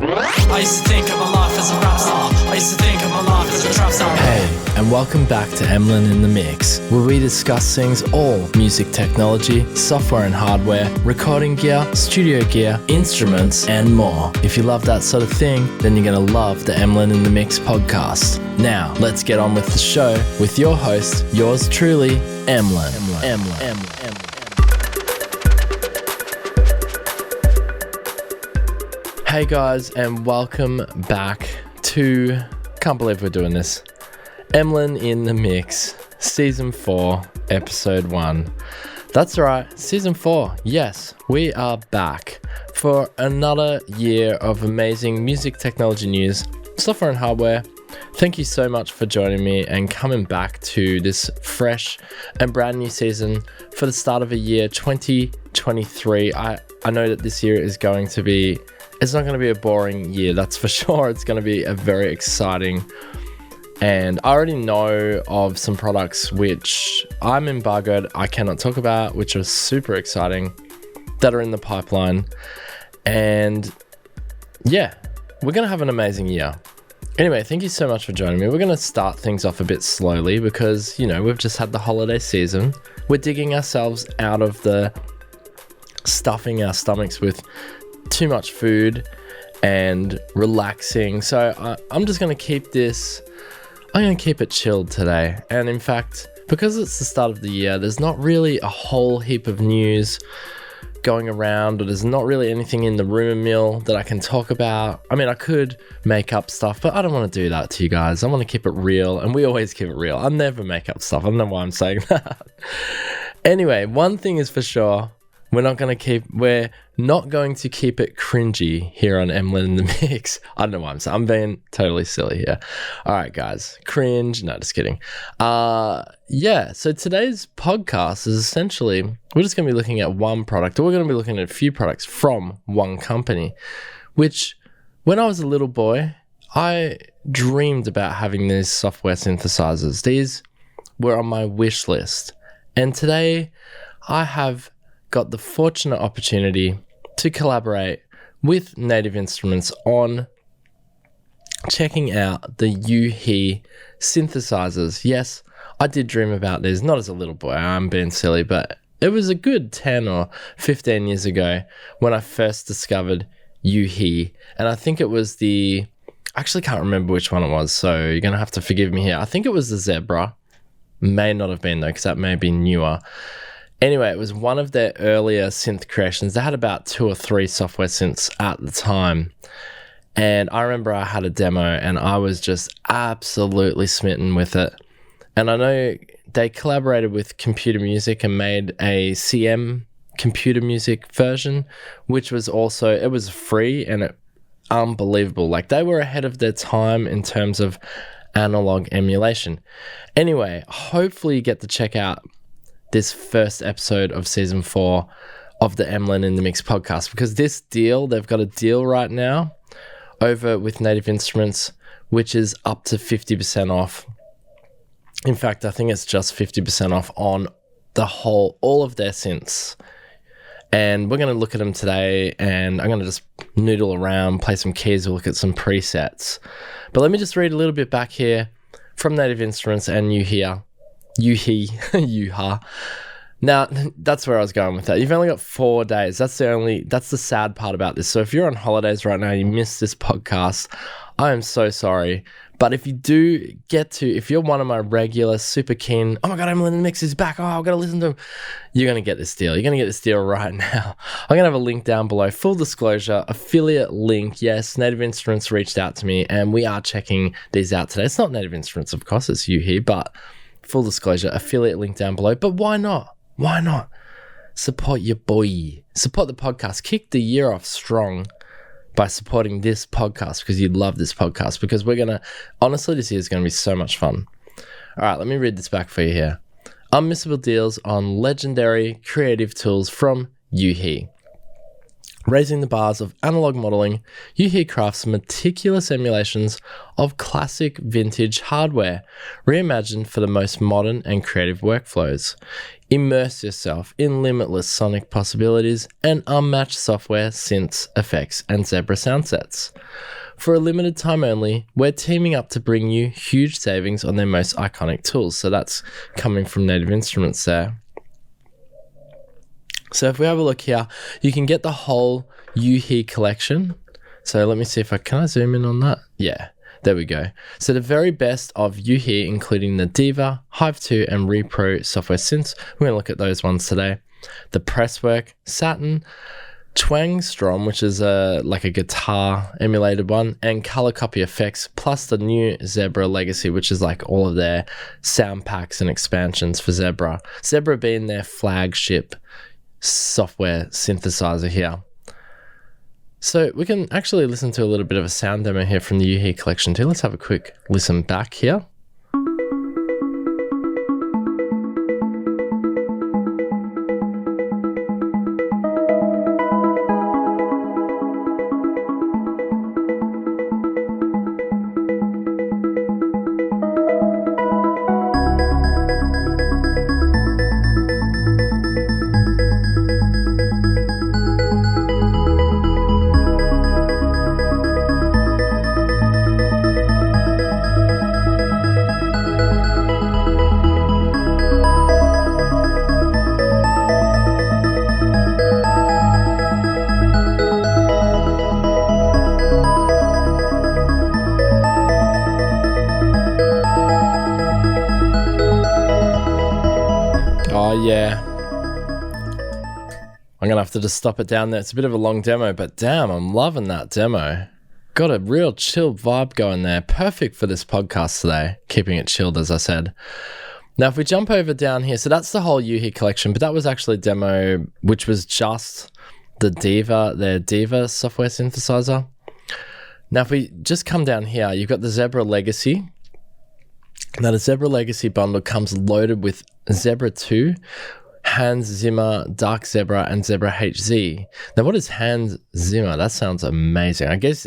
I used to think of my life as a rap star. I used to think of my life as a trap star. Hey, and welcome back to Emlyn in the Mix, where we discuss things all music technology, software and hardware, recording gear, studio gear, instruments, and more. If you love that sort of thing, then you're going to love the Emlyn in the Mix podcast. Now, let's get on with the show with your host, yours truly, Emlyn. Hey guys, and welcome back to, can't believe we're doing this, Emlyn in the Mix, Season 4, Episode 1. That's right, Season 4, yes, we are back for another year of amazing music technology news, software and hardware. Thank you so much for joining me and coming back to this fresh and brand new season for the start of a year 2023. I know that this year is going to be, it's not going to be a boring year, that's for sure. It's going to be a very exciting, and I already know of some products which I'm embargoed, I cannot talk about, which are super exciting, that are in the pipeline. And yeah, we're going to have an amazing year. Anyway, thank you so much for joining me. We're going to start things off a bit slowly because, you know, we've just had the holiday season. We're digging ourselves out of the stuffing our stomachs with too much food and relaxing. So I'm just going to keep this, I'm going to keep it chilled today. And in fact, because it's the start of the year, there's not really a whole heap of news going around, or there's not really anything in the rumor mill that I can talk about. I mean, I could make up stuff, but I don't want to do that to you guys. I want to keep it real, and we always keep it real. I never make up stuff. I don't know why I'm saying that. Anyway, one thing is for sure, we're not going to keep it cringy here on Emlyn in the Mix. I don't know why I'm being totally silly here. All right, guys, cringe. No, just kidding. Yeah, so today's podcast is essentially, we're just going to be looking at one product, or we're going to be looking at a few products from one company, which when I was a little boy, I dreamed about having these software synthesizers. These were on my wish list. And today I have got the fortunate opportunity to collaborate with Native Instruments on checking out the U-he synthesizers. Yes, I did dream about these, not as a little boy, I'm being silly, but it was a good 10 or 15 years ago when I first discovered U-he, and I think it was I actually can't remember which one it was, so you're going to have to forgive me here. I think it was the Zebra. May not have been though, because that may be newer. Anyway, it was one of their earlier synth creations. They had about 2 or 3 software synths at the time. And I remember I had a demo and I was just absolutely smitten with it. And I know they collaborated with Computer Music and made a CM Computer Music version, which was also, it was free and unbelievable. Like, they were ahead of their time in terms of analog emulation. Anyway, hopefully you get to check out this first episode of Season 4 of the Emlyn in the Mix podcast, because this deal, they've got a deal right now over with Native Instruments, which is up to 50% off. In fact, I think it's just 50% off on all of their synths. And we're going to look at them today, and I'm going to just noodle around, play some keys, we'll look at some presets. But let me just read a little bit back here from Native Instruments and U-he. Now, that's where I was going with that. You've only got 4 days. That's the sad part about this. So if you're on holidays right now, you missed this podcast, I am so sorry. But if you do if you're one of my regular super keen, oh my God, Emlyn in the Mix is back, oh, I've got to listen to him, you're going to get this deal. You're going to get this deal right now. I'm going to have a link down below. Full disclosure, affiliate link. Yes, Native Instruments reached out to me and we are checking these out today. It's not Native Instruments, of course, it's U-he, but full disclosure, affiliate link down below. But why not? Why not? Support your boy. Support the podcast. Kick the year off strong by supporting this podcast, because you love this podcast, because honestly, this year is going to be so much fun. All right, let me read this back for you here. Unmissable deals on legendary creative tools from U-he. Raising the bars of analog modeling, U-he crafts meticulous emulations of classic vintage hardware, reimagined for the most modern and creative workflows. Immerse yourself in limitless sonic possibilities and unmatched software, synths, effects, and Zebra sound sets. For a limited time only, we're teaming up to bring you huge savings on their most iconic tools. So that's coming from Native Instruments there. So if we have a look here, you can get the whole U-he collection. So let me see if can I zoom in on that? Yeah, there we go. So the very best of U-he, including the Diva, Hive 2, and Repro software synths. We're going to look at those ones today. The Presswork, Saturn, Twang Strom, which is like a guitar emulated one, and color copy effects, plus the new Zebra Legacy, which is like all of their sound packs and expansions for Zebra. Zebra being their flagship software synthesizer here. So we can actually listen to a little bit of a sound demo here from the U-he collection too. Let's have a quick listen back here. Oh yeah, I'm gonna have to just stop it down there. It's a bit of a long demo, but damn, I'm loving that demo. Got a real chill vibe going there. Perfect for this podcast today. Keeping it chilled, as I said. Now, if we jump over down here, so that's the whole U-he collection, but that was actually a demo which was just the Diva, their Diva software synthesizer. Now, if we just come down here, you've got the Zebra Legacy. Now, the Zebra Legacy bundle comes loaded with Zebra 2, Hans Zimmer, Dark Zebra, and Zebra HZ. Now, what is Hans Zimmer? That sounds amazing. I guess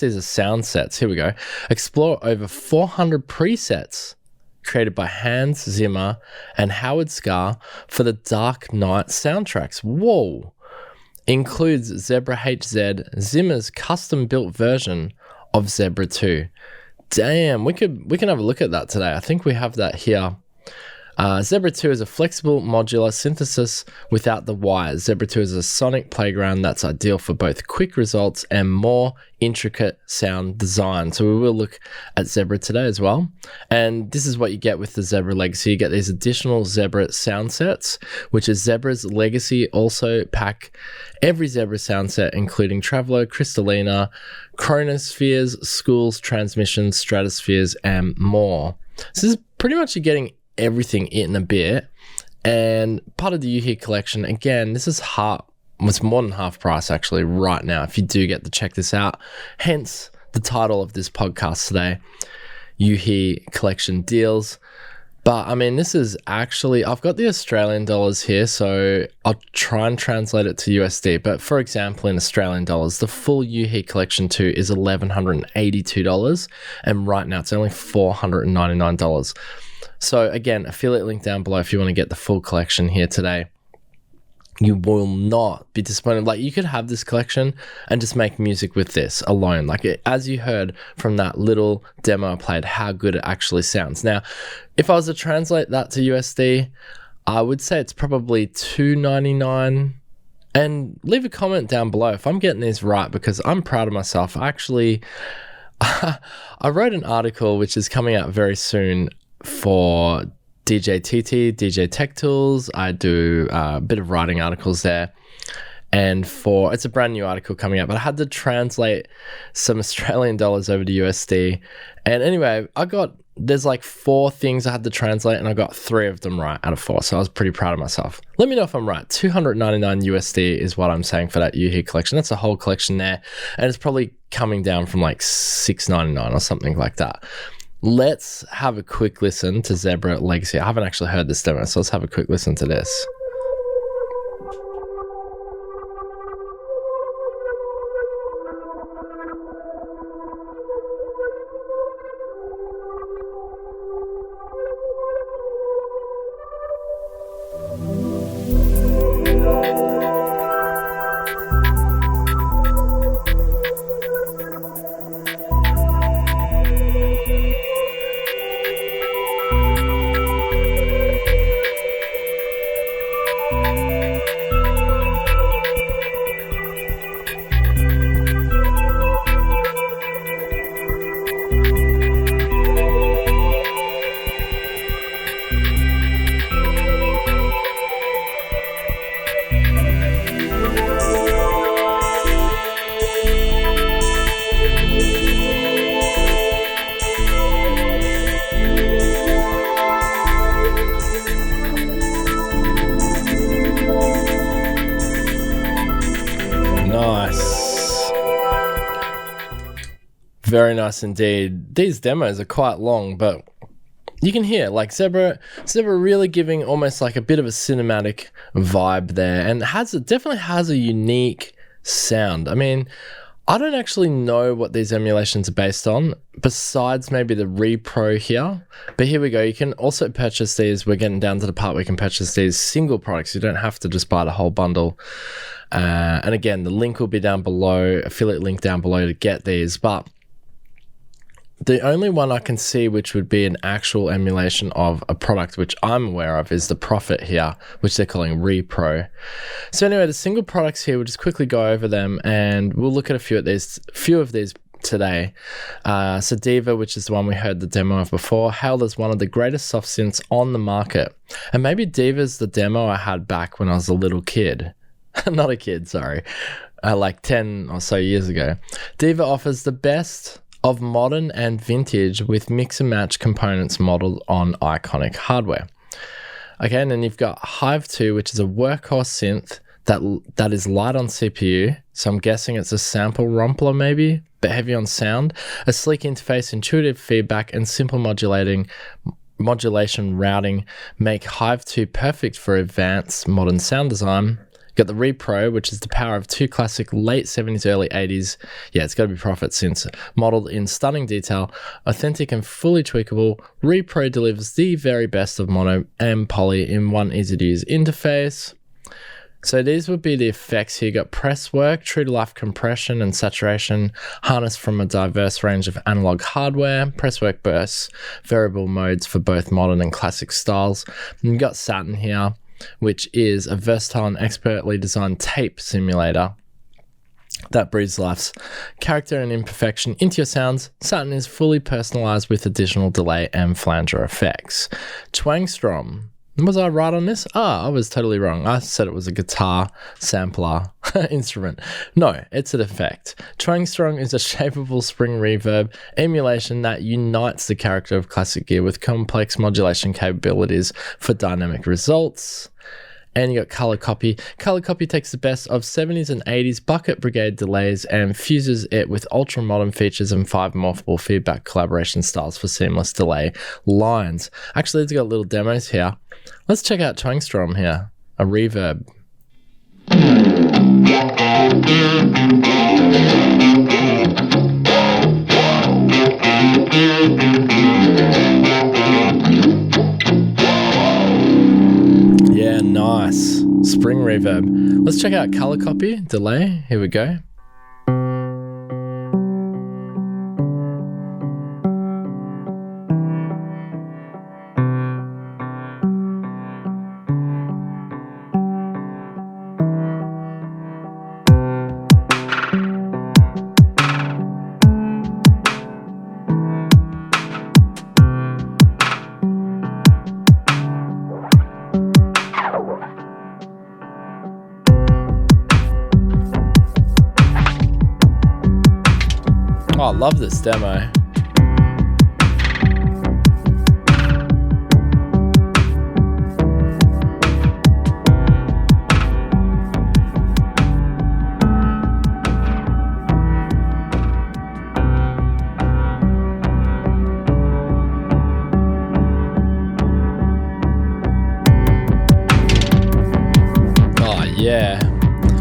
these are sound sets. Here we go. Explore over 400 presets created by Hans Zimmer and Howard Scar for the Dark Knight soundtracks. Whoa! Includes Zebra HZ, Zimmer's custom-built version of Zebra 2. Damn, we can have a look at that today. I think we have that here. Zebra 2 is a flexible modular synthesis without the wires. Zebra 2 is a sonic playground that's ideal for both quick results and more intricate sound design. So we will look at Zebra today as well. And this is what you get with the Zebra Legacy. You get these additional Zebra sound sets, which is Zebra's Legacy also pack every Zebra sound set, including Traveler, Crystallina, Chronospheres, Schools, Transmissions, Stratospheres, and more. So this is pretty much you're getting everything in a bit, and part of the U-he collection. Again, this is it's more than half price actually right now if you do get to check this out, hence the title of this podcast today, U-he collection deals. But I mean, this is actually, I've got the Australian dollars here, so I'll try and translate it to USD. But for example, in Australian dollars, the full U-he collection 2 is $1,182, and right now it's only $499. So again, affiliate link down below if you want to get the full collection here today. You will not be disappointed. Like, you could have this collection and just make music with this alone. Like, as you heard from that little demo I played, how good it actually sounds. Now, if I was to translate that to USD, I would say it's probably $299. And leave a comment down below if I'm getting these right, because I'm proud of myself. I wrote an article which is coming out very soon for DJ TT, DJ Tech Tools. I do a bit of writing articles there, and it's a brand new article coming out, but I had to translate some Australian dollars over to USD. And anyway, there's like 4 things I had to translate, and I got 3 of them right out of 4. So I was pretty proud of myself. Let me know if I'm right. $299 USD is what I'm saying for that U-he collection. That's a whole collection there, and it's probably coming down from like $699 or something like that. Let's have a quick listen to Zebra Legacy. I haven't actually heard this demo, so let's have a quick listen to this. Very nice indeed. These demos are quite long, but you can hear like Zebra really giving almost like a bit of a cinematic vibe there, and definitely has a unique sound. I mean, I don't actually know what these emulations are based on, besides maybe the repro here. But here we go. You can also purchase these. We're getting down to the part where you can purchase these single products. You don't have to just buy the whole bundle. And again, the link will be down below, affiliate link down below to get these. But the only one I can see which would be an actual emulation of a product which I'm aware of is the Prophet here, which they're calling Repro. So anyway, the single products here, we'll just quickly go over them and we'll look at a few of these today. So Diva, which is the one we heard the demo of before, hailed as one of the greatest soft synths on the market. And maybe Diva's the demo I had back when I was a little kid. Not a kid, sorry. Like 10 or so years ago. Diva offers the best of modern and vintage with mix and match components modeled on iconic hardware. Okay, and then you've got Hive 2, which is a workhorse synth that is light on CPU. So I'm guessing it's a sample rompler maybe, but heavy on sound. A sleek interface, intuitive feedback, and simple modulation routing make Hive 2 perfect for advanced modern sound design. Got the Repro, which is the power of two classic late 70s, early 80s. Yeah, it's got to be Prophet synths. Modeled in stunning detail, authentic and fully tweakable, Repro delivers the very best of mono and poly in one easy-to-use interface. So these would be the effects here. You got press work, true-to-life compression and saturation, harnessed from a diverse range of analog hardware, press work bursts, variable modes for both modern and classic styles. And you got Saturn here, which is a versatile and expertly designed tape simulator that breathes life's character and imperfection into your sounds. Saturn is fully personalized with additional delay and flanger effects. Twangstrom. Was I right on this? I was totally wrong. I said it was a guitar sampler instrument. No, it's an effect. Twangstrom is a shapeable spring reverb emulation that unites the character of classic gear with complex modulation capabilities for dynamic results. And you got Color Copy. Color Copy takes the best of 70s and 80s bucket brigade delays and fuses it with ultra modern features and 5 morphable feedback collaboration styles for seamless delay lines. Actually, it's got little demos here. Let's check out Twangstrom here, a reverb. Yeah, nice. Spring reverb. Let's check out Color Copy, delay. Here we go. Oh, I love this demo. Oh, yeah.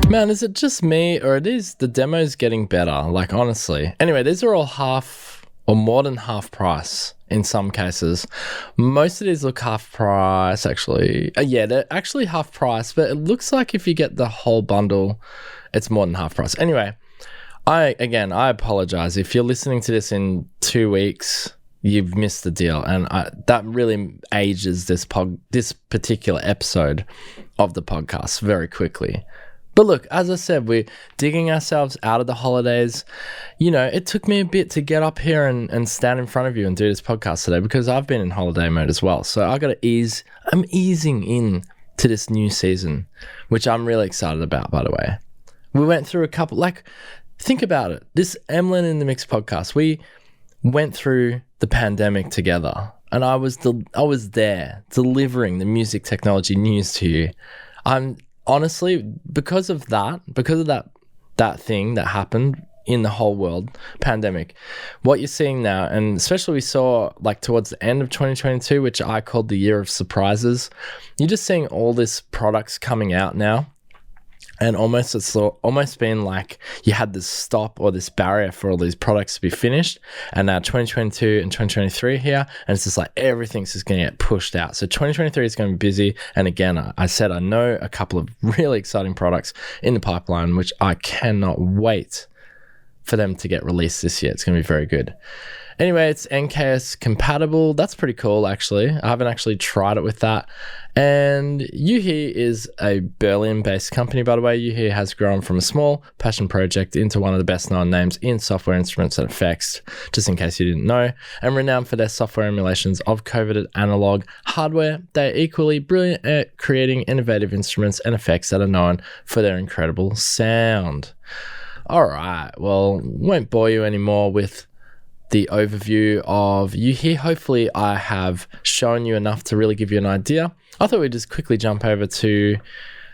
Man, is it just me or is the demos getting better? Like, honestly. Anyway, these are all half or more than half price in some cases. Most of these look half price, actually. Yeah, they're actually half price, but it looks like if you get the whole bundle, it's more than half price. Anyway, I apologize. If you're listening to this in 2 weeks, you've missed the deal. And that really ages this particular episode of the podcast very quickly. But look, as I said, we're digging ourselves out of the holidays. You know, it took me a bit to get up here and stand in front of you and do this podcast today because I've been in holiday mode as well. So I got to I'm easing in to this new season, which I'm really excited about, by the way. We went through a couple, think about it. This Emlyn in the Mix podcast, we went through the pandemic together and I was there delivering the music technology news to you. Honestly, because of that thing that happened in the whole world, pandemic. What you're seeing now, and especially we saw like towards the end of 2022, which I called the year of surprises, you're just seeing all these products coming out now. And it's almost been like you had this stop or this barrier for all these products to be finished. And now 2022 and 2023 here. And it's just like everything's just going to get pushed out. So 2023 is going to be busy. And again, I said I know a couple of really exciting products in the pipeline, which I cannot wait for them to get released this year. It's going to be very good. Anyway, it's NKS compatible. That's pretty cool, actually. I haven't actually tried it with that. And U-he is a Berlin-based company, by the way. U-he has grown from a small passion project into one of the best-known names in software instruments and effects, just in case you didn't know, and renowned for their software emulations of coveted analog hardware. They're equally brilliant at creating innovative instruments and effects that are known for their incredible sound. All right, well, won't bore you anymore with the overview of U-he. Hopefully I have shown you enough to really give you an idea. I thought we'd just quickly jump over to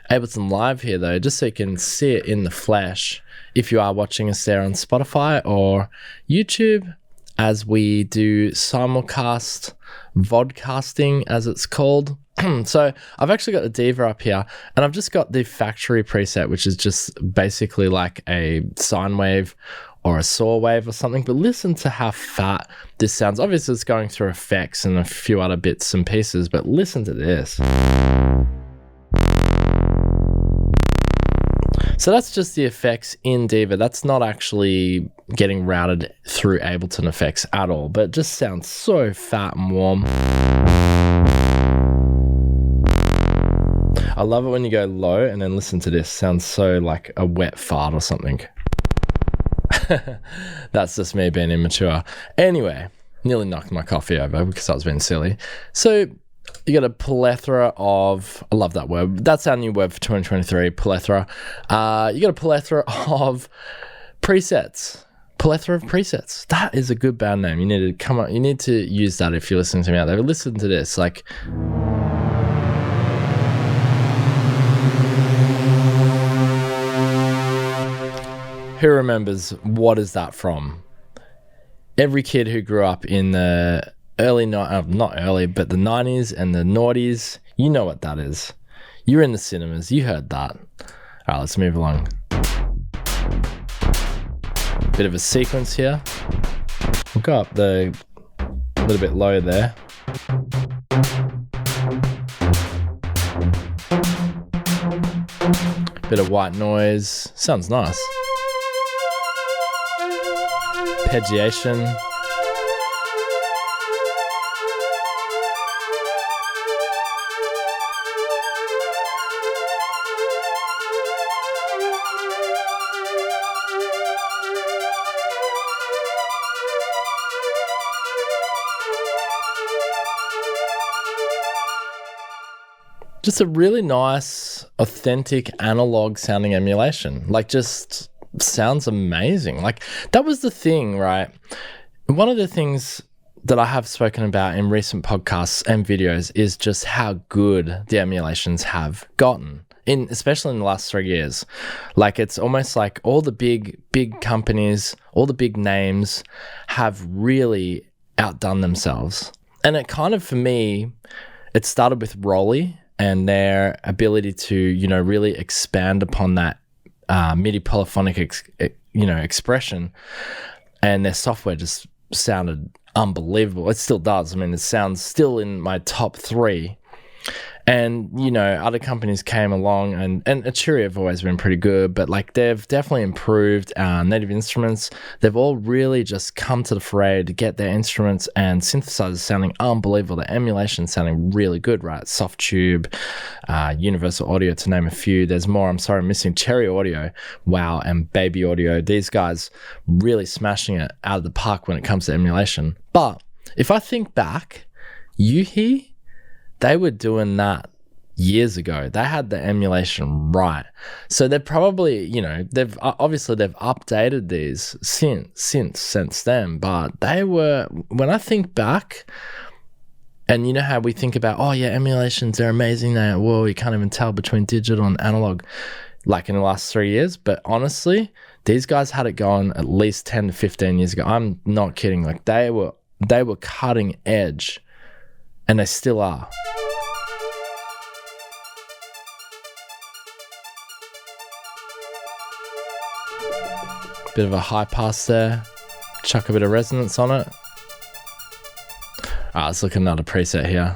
Ableton Live here though, just so you can see it in the flesh if you are watching us there on Spotify or YouTube, as we do simulcast, vodcasting as it's called. So I've actually got the Diva up here, and I've just got the factory preset, which is just basically like a sine wave or a saw wave or something. But listen to how fat this sounds. Obviously it's going through effects and a few other bits and pieces, but listen to this. So that's just the effects in Diva. That's not actually getting routed through Ableton effects at all, but it just sounds so fat and warm. I love it when you go low and then listen to this. Sounds so like a wet fart or something. That's just me being immature. Anyway, nearly knocked my coffee over because I was being silly. So you got a plethora of, I love that word. That's our new word for 2023, plethora. You got a plethora of presets. Plethora of presets. That is a good band name. You need to come up. You need to use that if you're listening to me out there. Listen to this. Like, who remembers what is that from? Every kid who grew up in the not early, but the 90s and the noughties, you know what that is. You're in the cinemas, you heard that. All right, let's move along. Bit of a sequence here. We'll go up a little bit low there. Bit of white noise, sounds nice. Arpeggiation. Just a really nice, authentic, analog sounding emulation. Like, just sounds amazing. Like, that was the thing, right? One of the things that I have spoken about in recent podcasts and videos is just how good the emulations have gotten, especially in the last 3 years. Like, it's almost like all the big companies, all the big names have really outdone themselves. And it kind of, for me, it started with Rolly and their ability to, really expand upon that MIDI polyphonic, expression, and their software just sounded unbelievable. It still does. I mean, it sounds still in my top 3. And, other companies came along, and Arturia have always been pretty good, but like they've definitely improved Native Instruments. They've all really just come to the fray to get their instruments and synthesizers sounding unbelievable. The emulation sounding really good, right? Softube, Universal Audio, to name a few. There's more. I'm sorry, I'm missing Cherry Audio, wow, and Baby Audio. These guys really smashing it out of the park when it comes to emulation. But if I think back, U-he, they were doing that years ago. They had the emulation right. So they're probably, they've updated these since then, but they were, when I think back, and you know how we think about, oh yeah, emulations, they're amazing. You can't even tell between digital and analog. like in the last 3 years. But honestly, these guys had it going at least 10 to 15 years ago. I'm not kidding. Like they were cutting edge, and they still are. Bit of a high pass there. Chuck a bit of resonance on it. Let's look at another preset here.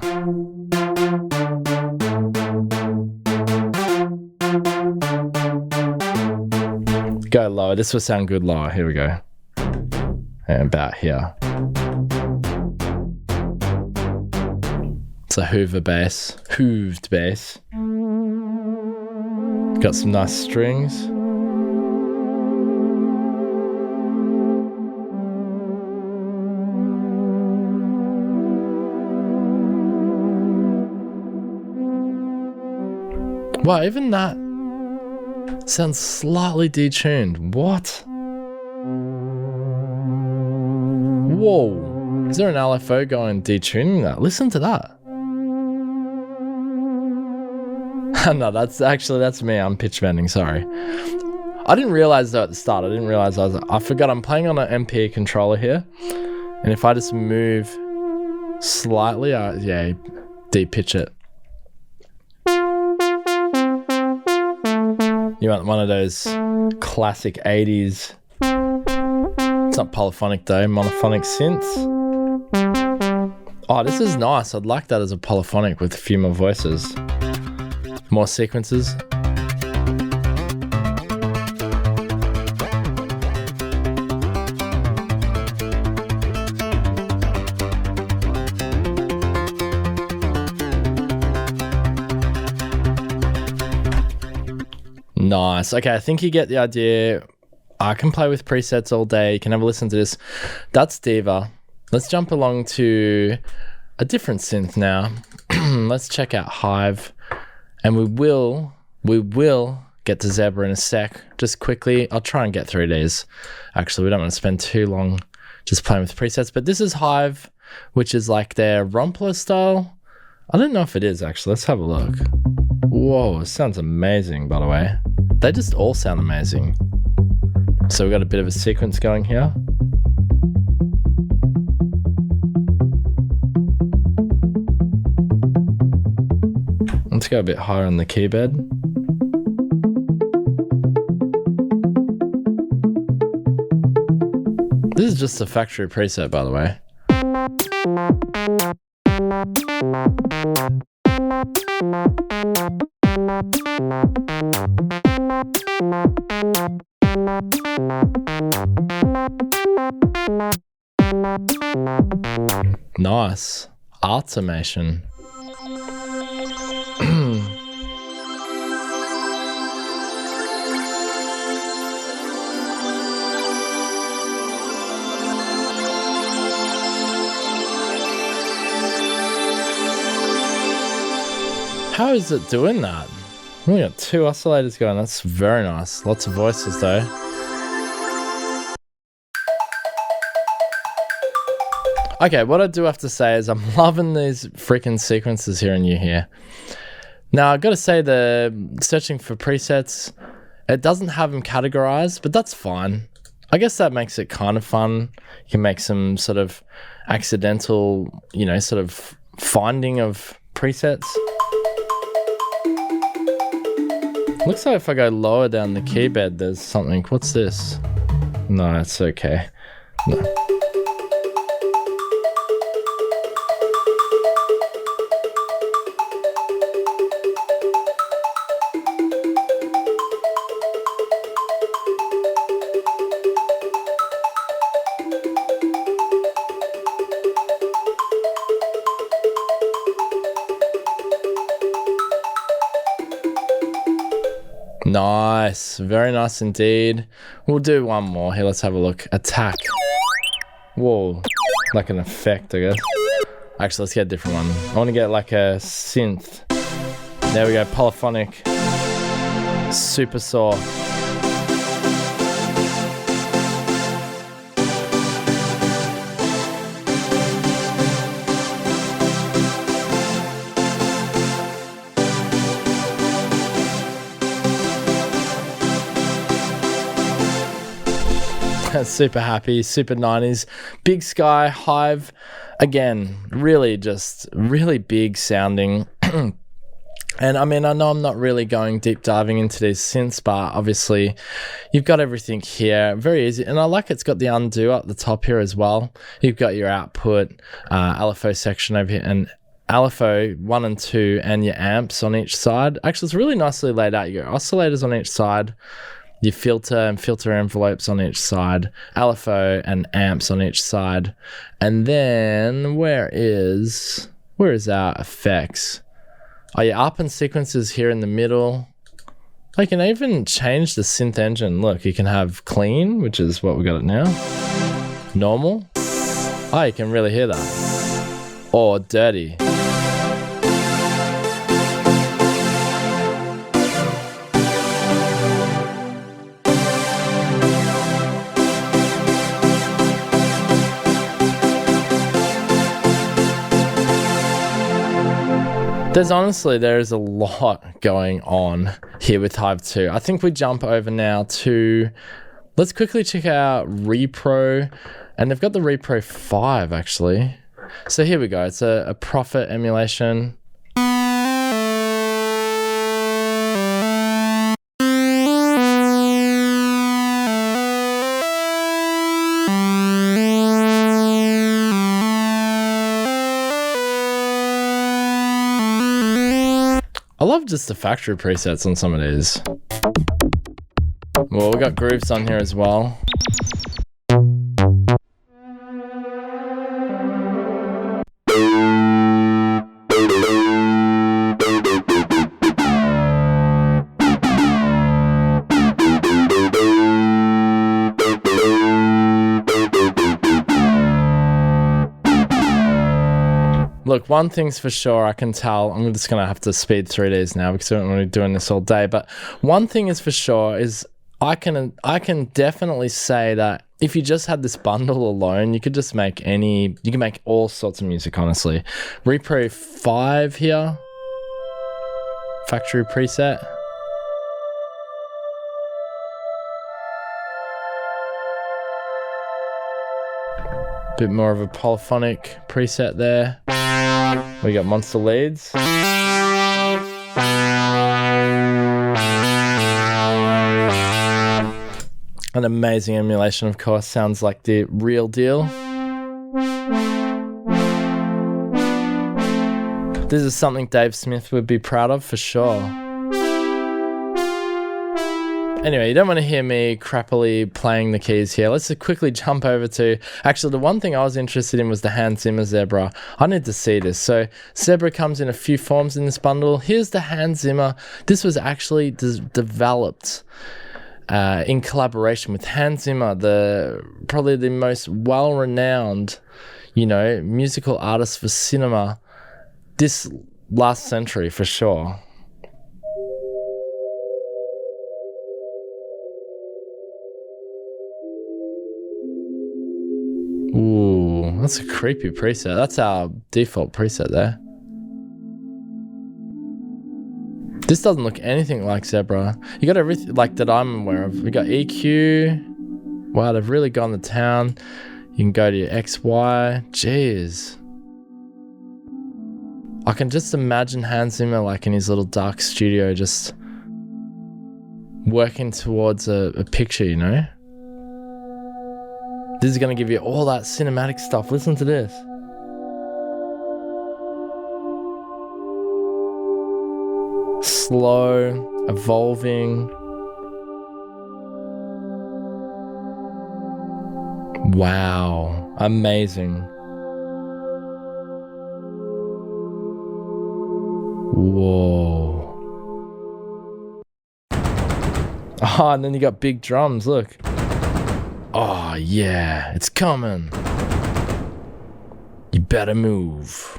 Go lower. This will sound good lower. Here we go. And about here. It's a Hoover bass. Hooved bass. Got some nice strings. Wow, even that sounds slightly detuned. What? Whoa. Is there an LFO going detuning that? Listen to that. No, that's me. I'm pitch bending, sorry. I didn't realize though at the start. I forgot I'm playing on an MPE controller here. And if I just move slightly, deep pitch it. You want one of those classic 80s, it's not polyphonic though, monophonic synths. Oh, this is nice. I'd like that as a polyphonic with a few more voices. More sequences. Nice. Okay, I think you get the idea. I can play with presets all day. You can have a listen to this. That's Diva. Let's jump along to a different synth now. Let's check out Hive. And we will get to Zebra in a sec. Just quickly, I'll try and get through these. Actually, we don't want to spend too long just playing with presets. But this is Hive, which is like their Rompler style. I don't know if it is, actually. Let's have a look. Whoa, it sounds amazing, by the way. They just all sound amazing. So we've got a bit of a sequence going here. Let's go a bit higher on the key bed. This is just a factory preset, by the way. Nice. Automation. How is it doing that? We got 2 oscillators going. That's very nice. Lots of voices though. Okay, what I do have to say is I'm loving these freaking sequences here in U-he. Now, I've got to say the searching for presets, it doesn't have them categorized, but that's fine. I guess that makes it kind of fun. You can make some sort of accidental, sort of finding of presets. Looks like if I go lower down the key bed, there's something. What's this? No, it's okay. No. Nice, very nice indeed. We'll do one more here. Let's have a look. Attack. Whoa, like an effect, I guess. Actually, let's get a different one. I want to get like a synth. There we go, polyphonic. Super saw. Super happy, super 90s. Big Sky, Hive, again, really big sounding. And I mean, I know I'm not really going deep diving into these synths, but obviously you've got everything here. Very easy. And I like it's got the undo up the top here as well. You've got your output, LFO section over here, and LFO 1 and 2, and your amps on each side. Actually, it's really nicely laid out. Your oscillators on each side, your filter and filter envelopes on each side, LFO and amps on each side. And then where is our effects? Oh, your up and sequences here in the middle. I can even change the synth engine. Look, you can have clean, which is what we got it now. Normal. Oh, you can really hear that. Or dirty. There's a lot going on here with Hive 2. I think we jump over now to, let's quickly check out Repro, and they've got the Repro 5 actually. So here we go, it's a Prophet emulation. I love just the factory presets on some of these. Well, we got grooves on here as well. Look, one thing's for sure, I can tell, I'm just going to have to speed through these now because I don't want to be doing this all day, but one thing is for sure is I can definitely say that if you just had this bundle alone, you could just make you can make all sorts of music, honestly. Repro 5 here, factory preset. Bit more of a polyphonic preset there. We got monster leads. An amazing emulation, of course, sounds like the real deal. This is something Dave Smith would be proud of for sure. Anyway, you don't want to hear me crappily playing the keys here. Let's just quickly jump over to... Actually, the one thing I was interested in was the Hans Zimmer Zebra. I need to see this. So, Zebra comes in a few forms in this bundle. Here's the Hans Zimmer. This was actually developed in collaboration with Hans Zimmer, probably the most well-renowned, musical artist for cinema this last century, for sure. Ooh, that's a creepy preset. That's our default preset there. This doesn't look anything like Zebra. You got everything like that I'm aware of. We got EQ. Wow, they've really gone to town. You can go to your XY. Jeez. I can just imagine Hans Zimmer like in his little dark studio just working towards a picture, This is going to give you all that cinematic stuff. Listen to this. Slow, evolving. Wow, amazing. Whoa. Oh, and then you got big drums, look. Oh, yeah, it's coming. You better move.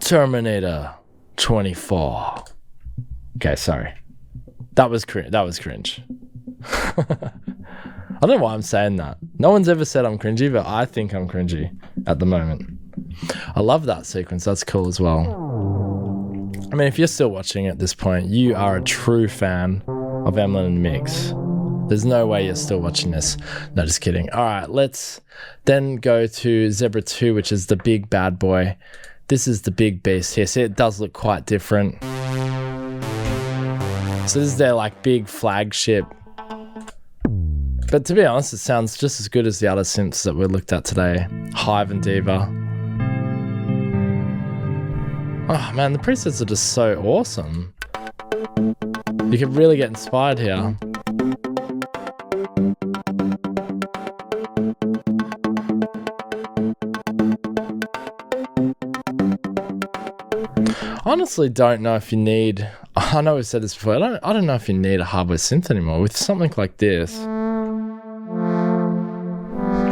Terminator 24. Okay, sorry. That was cringe. I don't know why I'm saying that. No one's ever said I'm cringy, but I think I'm cringy at the moment. I love that sequence. That's cool as well. I mean, if you're still watching at this point, you are a true fan of Emlyn and Mix. There's no way you're still watching this. No, just kidding. All right, let's then go to Zebra 2, which is the big bad boy. This is the big beast here. See, it does look quite different. So this is their like big flagship. But to be honest, it sounds just as good as the other synths that we looked at today. Hive and Diva. Oh man, the presets are just so awesome. You can really get inspired here. Honestly, don't know if you need, I know we've said this before, I don't know if you need a hardware synth anymore. With something like this,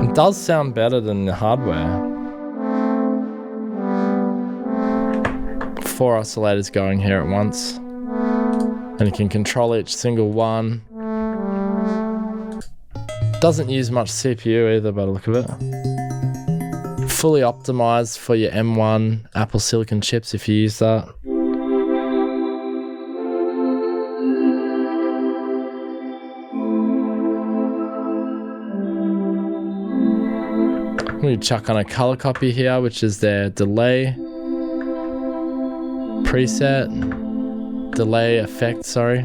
it does sound better than the hardware. 4 oscillators going here at once, and you can control each single one. Doesn't use much CPU either by the look of it. Fully optimized for your M1 Apple Silicon chips if you use that. We chuck on a color copy here, which is their delay preset, delay effect, sorry.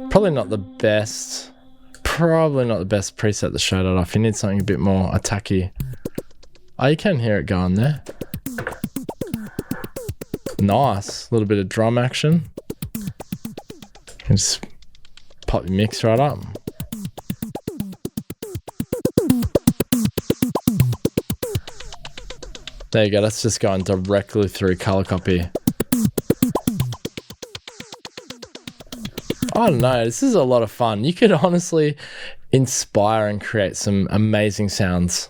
Probably not the best preset to show that off. You need something a bit more attacky. Oh, you can hear it going there. Nice, a little bit of drum action. You can just pop your mix right up. There you go, that's just going directly through color copy. I don't know, this is a lot of fun. You could honestly inspire and create some amazing sounds.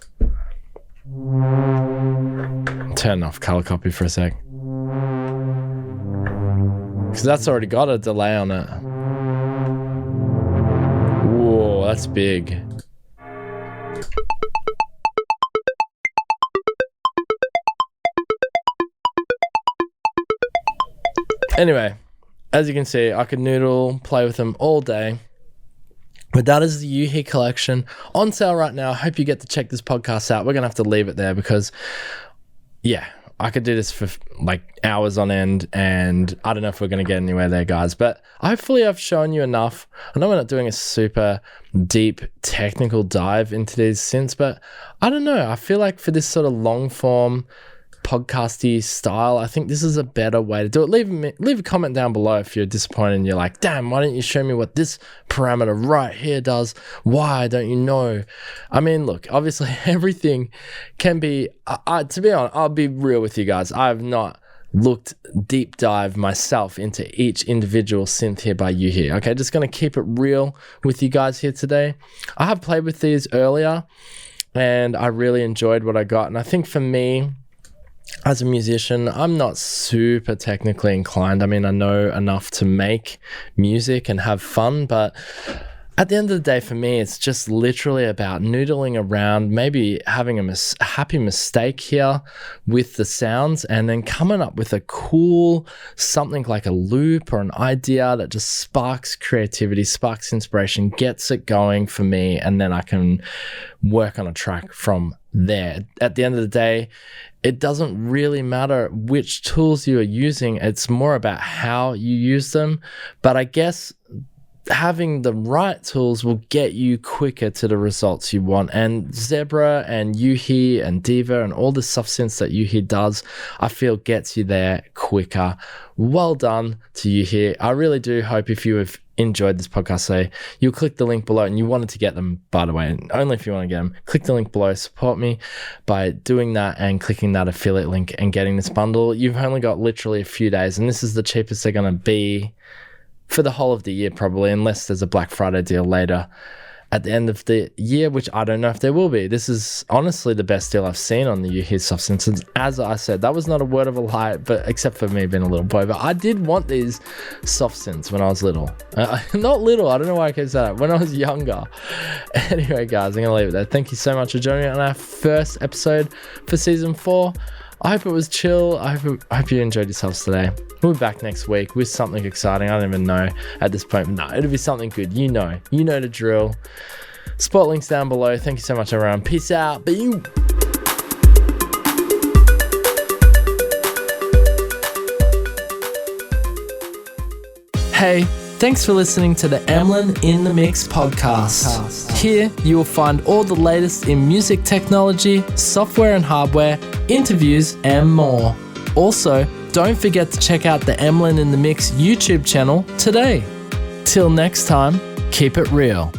Turn off color copy for a sec. Because that's already got a delay on it. Whoa, that's big. Anyway, as you can see, I could noodle, play with them all day. But that is the U-he collection on sale right now. I hope you get to check this podcast out. We're going to have to leave it there because, yeah, I could do this for like hours on end, and I don't know if we're going to get anywhere there, guys. But hopefully I've shown you enough. I know we're not doing a super deep technical dive into these synths, but I don't know. I feel like for this sort of long form podcasty style, I think this is a better way to do it. Leave a comment down below if you're disappointed and you're like, damn, why didn't you show me what this parameter right here does? Why don't you know? I mean, look, obviously everything can be, to be honest, I'll be real with you guys. I have not looked deep dive myself into each individual synth here by U-he. Okay, just going to keep it real with you guys here today. I have played with these earlier and I really enjoyed what I got. And I think for me, as a musician, I'm not super technically inclined. I mean, I know enough to make music and have fun, but at the end of the day, for me, it's just literally about noodling around, maybe having a happy mistake here with the sounds, and then coming up with a cool something like a loop or an idea that just sparks creativity, sparks inspiration, gets it going for me, and then I can work on a track from there. At the end of the day, it doesn't really matter which tools you are using. It's more about how you use them. But I guess having the right tools will get you quicker to the results you want. And Zebra and U-he and Diva and all the soft synths that U-he does, I feel gets you there quicker. Well done to U-he. I really do hope if you have enjoyed this podcast, say you'll click the link below, and you wanted to get them, by the way, and only if you want to get them, click the link below, support me by doing that and clicking that affiliate link and getting this bundle. You've only got literally a few days, and this is the cheapest they're going to be for the whole of the year, probably, unless there's a Black Friday deal later at the end of the year, which I don't know if there will be. This is honestly the best deal I've seen on the U-he soft synths. As I said, that was not a word of a lie, but except for me being a little boy. But I did want these soft synths when I was little. Not little, I don't know why I kept saying that. When I was younger. Anyway, guys, I'm going to leave it there. Thank you so much for joining me on our first episode for season 4. I hope it was chill. I hope you enjoyed yourselves today. We'll be back next week with something exciting. I don't even know at this point. No, it'll be something good. You know the drill. Spot links down below. Thank you so much, everyone. Peace out. Be you. Hey, thanks for listening to the Emlyn in the Mix podcast. Here you will find all the latest in music technology, software and hardware, interviews and more. Also, don't forget to check out the Emlyn in the Mix YouTube channel today. Till next time, keep it real.